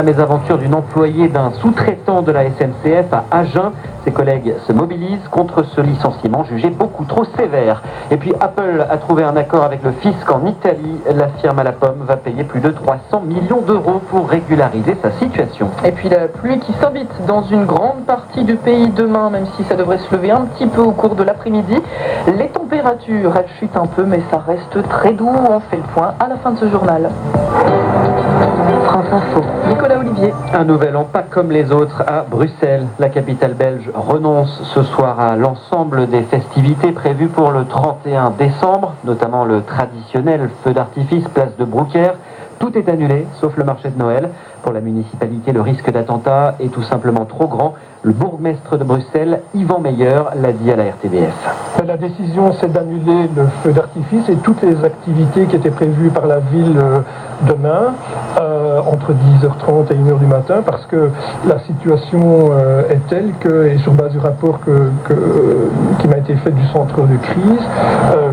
La mésaventure d'une employée d'un sous-traitant de la SNCF à Agen. Ses collègues se mobilisent contre ce licenciement jugé beaucoup trop sévère. Et puis Apple a trouvé un accord avec le fisc en Italie. La firme à la pomme va payer plus de 300 millions d'euros pour régulariser sa situation. Et puis la pluie qui s'invite dans une grande partie du pays demain, même si ça devrait se lever un petit peu au cours de l'après-midi. Les températures, elles chutent un peu, mais ça reste très doux. On fait le point à la fin de ce journal. France Info, Nicolas Olivier. Un nouvel an pas comme les autres à Bruxelles. La capitale belge renonce ce soir à l'ensemble des festivités prévues pour le 31 décembre, notamment le traditionnel feu d'artifice place de Brouckère. Tout est annulé, sauf le marché de Noël. Pour la municipalité, le risque d'attentat est tout simplement trop grand. Le bourgmestre de Bruxelles, Yvan Meyer, l'a dit à la RTBF. La décision, c'est d'annuler le feu d'artifice et toutes les activités qui étaient prévues par la ville demain, entre 10h30 et 1h du matin, parce que la situation est telle que, et sur base du rapport qui m'a été fait du centre de crise,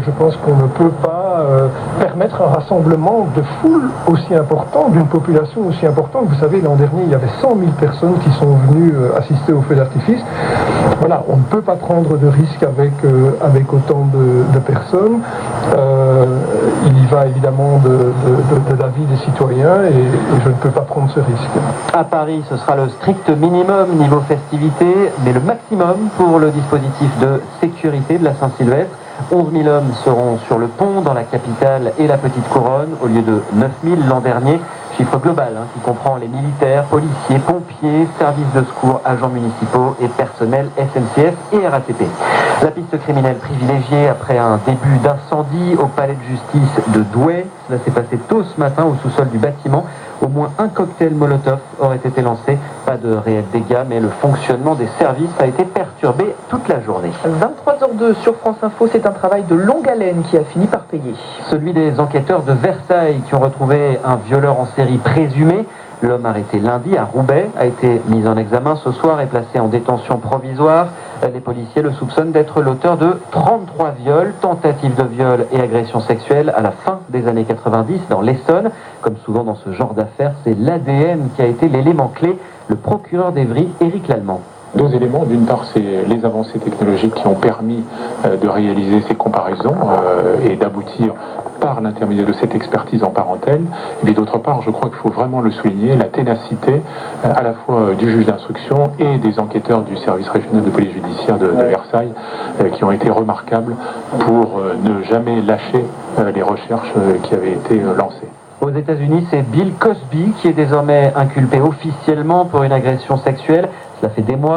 je pense qu'on ne peut pas permettre un rassemblement de foule aussi important, d'une population aussi importante. Vous savez, l'an dernier, il y avait 100 000 personnes qui sont venues assister au feu d'artifice. Voilà, on ne peut pas prendre de risques avec autant de personnes. Il y va évidemment de la vie des citoyens et je ne peux pas prendre ce risque. À Paris, ce sera le strict minimum niveau festivité, mais le maximum pour le dispositif de sécurité de la Saint-Sylvestre. 11 000 hommes seront sur le pont dans la capitale et la Petite Couronne au lieu de 9 000 l'an dernier. Chiffre global qui comprend les militaires, policiers, pompiers, services de secours, agents municipaux et personnel SNCF et RATP. La piste criminelle privilégiée après un début d'incendie au palais de justice de Douai. Cela s'est passé tôt ce matin au sous-sol du bâtiment. Au moins un cocktail Molotov aurait été lancé. Pas de réels dégâts, mais le fonctionnement des services a été perturbé toute la journée. 23h02 sur France Info, c'est un travail de longue haleine qui a fini par payer. Celui des enquêteurs de Versailles qui ont retrouvé un violeur en série présumé. L'homme arrêté lundi à Roubaix a été mis en examen ce soir et placé en détention provisoire. Les policiers le soupçonnent d'être l'auteur de 33 viols, tentatives de viol et agressions sexuelles à la fin des années 90 dans l'Essonne. Comme souvent dans ce genre d'affaires, c'est l'ADN qui a été l'élément clé. Le procureur d'Evry, Éric Lallemand. Deux éléments. D'une part, c'est les avancées technologiques qui ont permis de réaliser ces comparaisons et d'aboutir par l'intermédiaire de cette expertise en parentèle. Et puis d'autre part, je crois qu'il faut vraiment le souligner, la ténacité à la fois du juge d'instruction et des enquêteurs du service régional de police judiciaire de Versailles qui ont été remarquables pour ne jamais lâcher les recherches qui avaient été lancées. Aux États-Unis, c'est Bill Cosby qui est désormais inculpé officiellement pour une agression sexuelle. Cela fait des mois.